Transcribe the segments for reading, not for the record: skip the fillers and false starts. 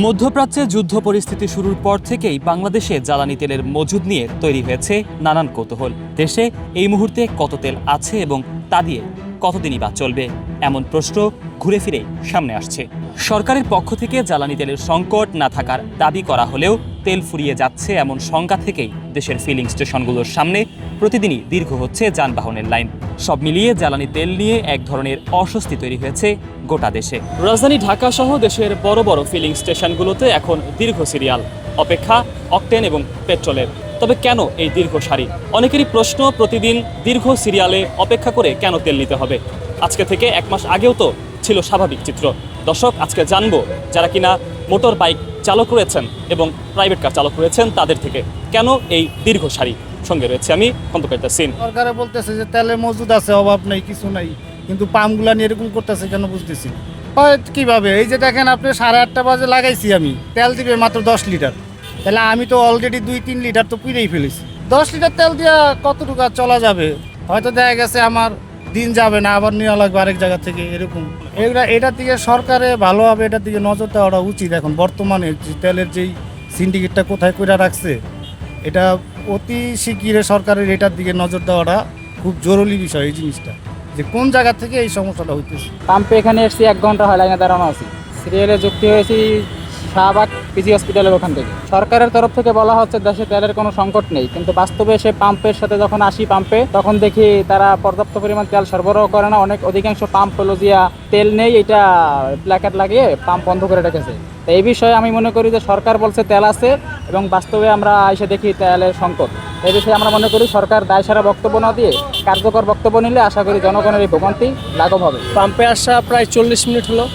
মধ্যপ্রাচ্যে যুদ্ধ পরিস্থিতি শুরুর পর থেকেই বাংলাদেশে জ্বালানি তেলের মজুদ নিয়ে তৈরি হয়েছে নানান কৌতূহল। দেশে এই মুহূর্তে কত তেল আছে এবং তা দিয়ে কতদিনই বা চলবে, এমন প্রশ্ন ঘুরে ফিরে সামনে আসছে। সরকারের পক্ষ থেকে জ্বালানি তেলের সংকট না থাকার দাবি করা হলেও তেল ফুরিয়ে যাচ্ছে এমন শঙ্কা থেকেই দেশের ফিলিং স্টেশনগুলোর সামনে প্রতিদিনই দীর্ঘ হচ্ছে যানবাহনের লাইন। সব মিলিয়ে জ্বালানি তেল নিয়ে এক ধরনের অস্বস্তি তৈরি হয়েছে গোটা দেশে। রাজধানী ঢাকা সহ দেশের বড় বড় ফিলিং স্টেশনগুলোতে এখন দীর্ঘ সিরিয়াল, অপেক্ষা অকটেন এবং পেট্রোলের। তবে কেন এই দীর্ঘ সারি? অনেকেরই প্রশ্ন, প্রতিদিন দীর্ঘ সিরিয়ালে অপেক্ষা করে কেন তেল নিতে হবে? আজকে থেকে 1 মাস আগেও তো ছিল স্বাভাবিক চিত্র। দর্শক, আজকে জানবো যারা কিনা মোটর বাইক চালক রয়েছেন এবং প্রাইভেট কার চালক রয়েছেন তাদের থেকে কেন এই দীর্ঘ সারি। সঙ্গে রয়েছে আমি খন্দকার তাসিন। সরকারে বলতেছে যে তেলের মজুদ আছে, অভাব নেই, কিছু নাই, কিন্তু পাম্পগুলা নিয়ে এরকম করতেছে কেন বুঝতেছি না। হয় কিভাবে? এই যে দেখেন আপনি 8:30 বাজে লাগাইছি, আমি তেল দিবে মাত্র 10 লিটার, তাহলে আমি তো অলরেডি 2-3 লিটার তো পুড়েই ফেলেছি। 10 লিটার তেল দিয়ে কতটুকু আর চলা যাবে? হয়তো দেখা গেছে আমার দিন যাবে না, আবার নেওয়া লাগবে আরেক জায়গা থেকে, এরকম। এটার দিকে সরকারে ভালোভাবে এটার দিকে নজর দেওয়াটা উচিত। এখন বর্তমানে যে তেলের যেই সিন্ডিকেটটা কোথায় করে রাখছে, এটা অতি শিগগিরে সরকারের এটার দিকে নজর দেওয়াটা খুব জরুরি বিষয়। এই জিনিসটা যে কোন জায়গা থেকে এই সমস্যাটা হইতেছে। পাম্পে এখানে এসেছি 1 ঘন্টা হয়, লাইনে দাঁড়ানো আছি। সিরিয়ালে যুক্তি হয়েছি শাহবাগ পিজি হসপিটালের ওখান থেকে। সরকারের তরফ থেকে বলা হচ্ছে দেশে তেলের কোনো সংকট নেই, কিন্তু বাস্তবে সে পাম্পের সাথে যখন আসি পাম্পে, তখন দেখি তারা পর্যাপ্ত পরিমাণ তেল সরবরাহ করে না। অধিকাংশ পাম্প হলো জিয়া তেল নেই, এটা প্ল্যাকার্ড লাগিয়ে পাম্প বন্ধ করে রেখেছে। তো এই বিষয়ে আমি মনে করি যে সরকার বলছে তেল আছে এবং বাস্তবে আমরা এসে দেখি তেলের সংকট। এই বিষয়ে আমরা মনে করি সরকার দায়সারা বক্তব্য না দিয়ে কার্যকর বক্তব্য নিলে আশা করি জনগণের এই ভোগান্তি লাঘব হবে। পাম্পে আসা প্রায় 40 মিনিট হলো,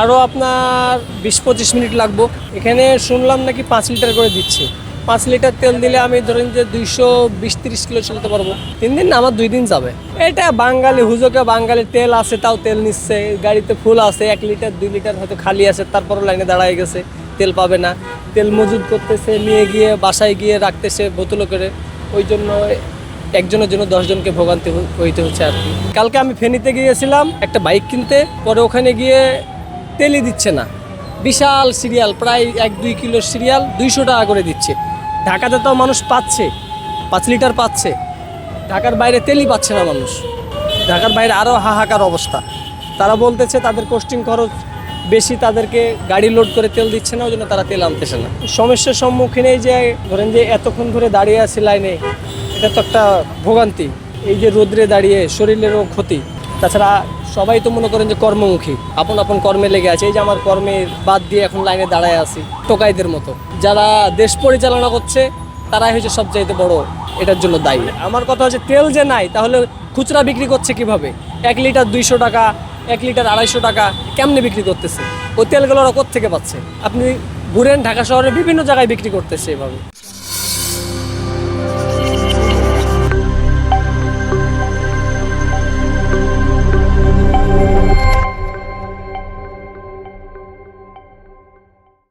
আরও আপনার 20-25 মিনিট লাগবো। এখানে শুনলাম নাকি 5 লিটার করে দিচ্ছে। 5 লিটার তেল দিলে আমি ধরেন যে 220-30 কিলো চলতে পারবো। 3 দিন না, আমার 2 দিন যাবে। এটা বাঙালি হুজুকে, বাঙালি তেল আছে তাও তেল নিচ্ছে, গাড়িতে ফুল আছে, 1 লিটার 2 লিটার হয়তো খালি আছে, তারপরও লাইনে দাঁড়ায় গেছে, তেল পাবে না। তেল মজুদ করতেছে, নিয়ে গিয়ে বাসায় গিয়ে রাখতেছে বোতলে করে। ওই জন্য একজনের জন্য 10 জনকে ভোগান্তি হইতে হচ্ছে আর কি। কালকে আমি ফেনীতে গিয়েছিলাম একটা বাইক কিনতে, পরে ওখানে গিয়ে তেলই দিচ্ছে না, বিশাল সিরিয়াল, প্রায় 1-2 কিলো সিরিয়াল, 200 টাকা করে দিচ্ছে। ঢাকাতে তো মানুষ পাচ্ছে, 5 লিটার পাচ্ছে, ঢাকার বাইরে তেলই পাচ্ছে না মানুষ। ঢাকার বাইরে আরও হাহাকার অবস্থা। তারা বলতেছে তাদের কোস্টিং খরচ বেশি, তাদেরকে গাড়ি লোড করে তেল দিচ্ছে না, ওই জন্য তারা তেল আনতেছে না। সমস্যার সম্মুখীন এই যে ধরেন যে এতক্ষণ ধরে দাঁড়িয়ে আছি লাইনে, এটা তো একটা ভোগান্তি। এই যে রোদ্রে দাঁড়িয়ে শরীরেরও ক্ষতি, তাছাড়া সবাই তো মনে করেন যে কর্মমুখী, আপন আপন কর্মে লেগে আছে। এই যে আমার কর্মের বাদ দিয়ে এখন লাইনে দাঁড়ায় আছি টোকাইদের মতো। যারা দেশ পরিচালনা করছে তারাই হচ্ছে সবচাইতে বড় এটার জন্য দায়ী। আমার কথা হচ্ছে তেল যে নাই, তাহলে খুচরা বিক্রি করছে কিভাবে? 1 লিটার 200 টাকা, 1 লিটার 250 টাকা কেমনে বিক্রি করতেছে? ওই তেলগুলো ওরা কোত্থেকে পাচ্ছে? আপনি ঘুরেন ঢাকা শহরে বিভিন্ন জায়গায় বিক্রি করতেছে এভাবে।